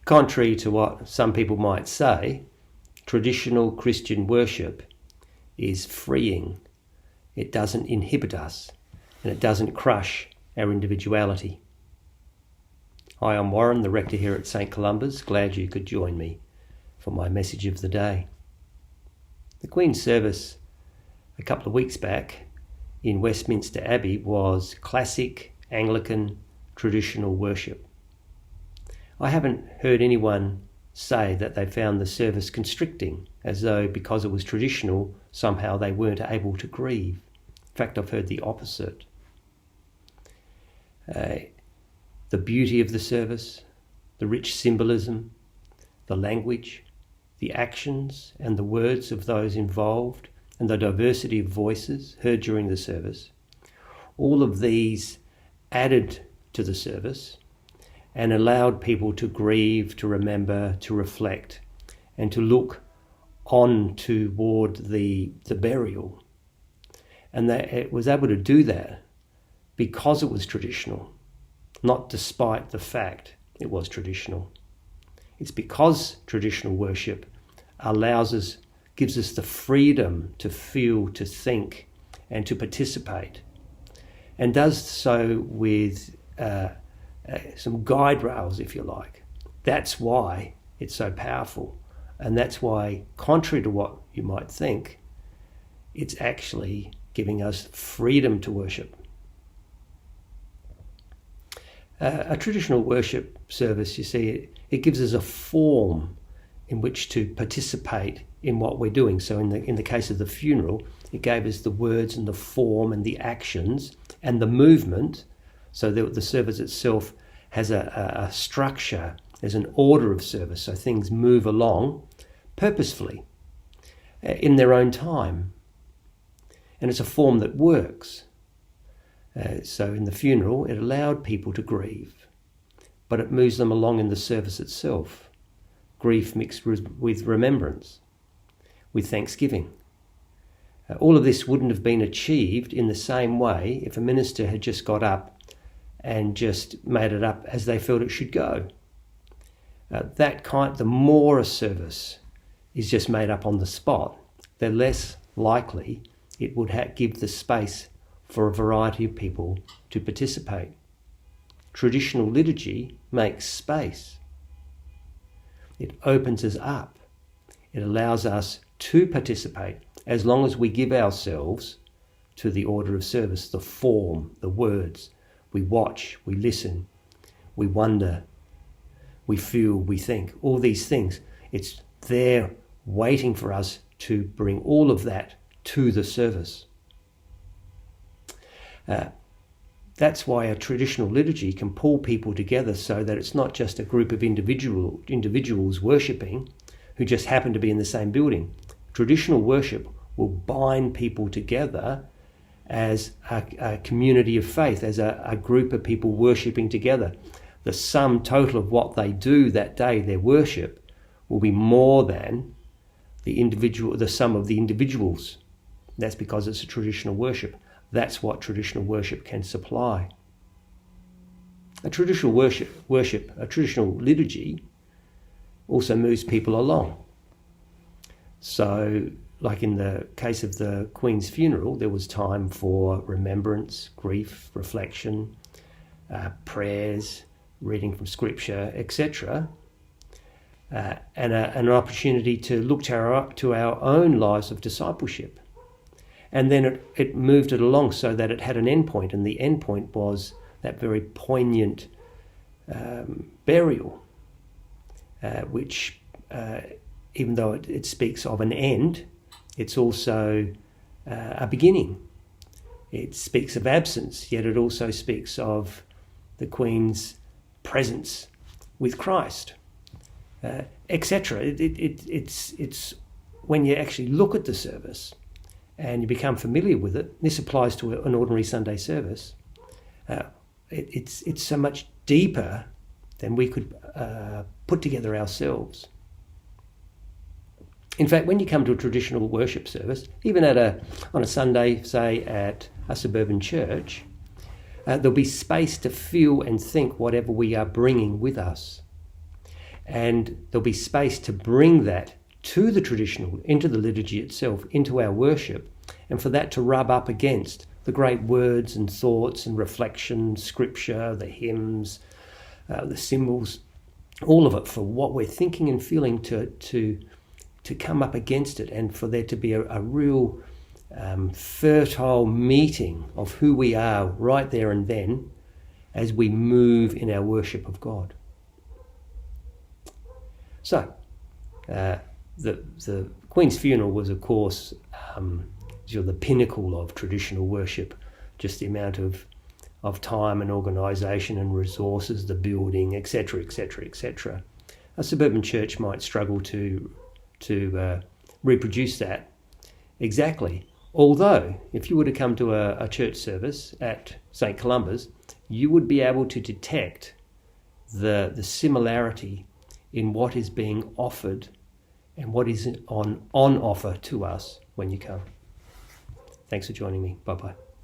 Contrary to what some people might say, traditional Christian worship is freeing. It doesn't inhibit us, and it doesn't crush our individuality. Hi, I'm Warren, the rector here at St Columba's. Glad you could join me for my message of the day. The Queen's service a couple of weeks back in Westminster Abbey was classic Anglican traditional worship. I haven't heard anyone say that they found the service constricting, as though because it was traditional, somehow they weren't able to grieve. In fact, I've heard the opposite. The beauty of the service, the rich symbolism, the language, the actions and the words of those involved, and the diversity of voices heard during the service, all of these added to the service and allowed people to grieve, to remember, to reflect, and to look on toward the burial. And that it was able to do that because it was traditional, not despite the fact it was traditional. It's because traditional worship gives us the freedom to feel, to think, and to participate, and does so with some guide rails, if you like. That's why it's so powerful, and that's why, contrary to what you might think, it's actually giving us freedom to worship. A traditional worship service, you see, it gives us a form in which to participate in what we're doing. So in the case of the funeral, it gave us the words and the form and the actions and the movement, so that the service itself has a structure, there's an order of service, so things move along purposefully in their own time. And it's a form that works. So in the funeral, it allowed people to grieve, but it moves them along in the service itself. Grief mixed with remembrance, with thanksgiving. All of this wouldn't have been achieved in the same way if a minister had just got up and just made it up as they felt it should go. The more a service is just made up on the spot, the less likely it would give the space for a variety of people to participate. Traditional liturgy makes space. It opens us up. It allows us to participate as long as we give ourselves to the order of service, the form, the words. We watch, we listen, we wonder, we feel, we think, all these things. It's there waiting for us to bring all of that to the service. That's why a traditional liturgy can pull people together, so that it's not just a group of individuals worshipping who just happen to be in the same building. Traditional worship will bind people together as a community of faith, as a group of people worshipping together. The sum total of what they do that day, their worship, will be more than the sum of the individuals. That's because it's a traditional worship. That's what traditional worship can supply. A traditional worship, a traditional liturgy, also moves people along. So, like in the case of the Queen's funeral, there was time for remembrance, grief, reflection, prayers, reading from scripture, etc., and an opportunity to look to our own lives of discipleship. And then it moved it along so that it had an endpoint, and the endpoint was that very poignant burial, which, even though it speaks of an end, it's also a beginning. It speaks of absence, yet it also speaks of the Queen's presence with Christ, etc. It's when you actually look at the service and you become familiar with it. This applies to an ordinary Sunday service. It's so much deeper than we could put together ourselves. In fact, when you come to a traditional worship service, even on a Sunday, say at a suburban church, there'll be space to feel and think whatever we are bringing with us. And there'll be space to bring that to the traditional, into the liturgy itself, into our worship, and for that to rub up against the great words and thoughts and reflection, scripture, the hymns, the symbols, all of it, for what we're thinking and feeling to come up against it, and for there to be a real fertile meeting of who we are right there and then as we move in our worship of God. So, the Queen's funeral was, of course, the pinnacle of traditional worship, just the amount of time and organisation and resources, the building, etc., etc., etc. A suburban church might struggle to reproduce that exactly. Although, if you were to come to a church service at St. Columba's, you would be able to detect the similarity in what is being offered and what is on offer to us when you come. Thanks for joining me. Bye-bye.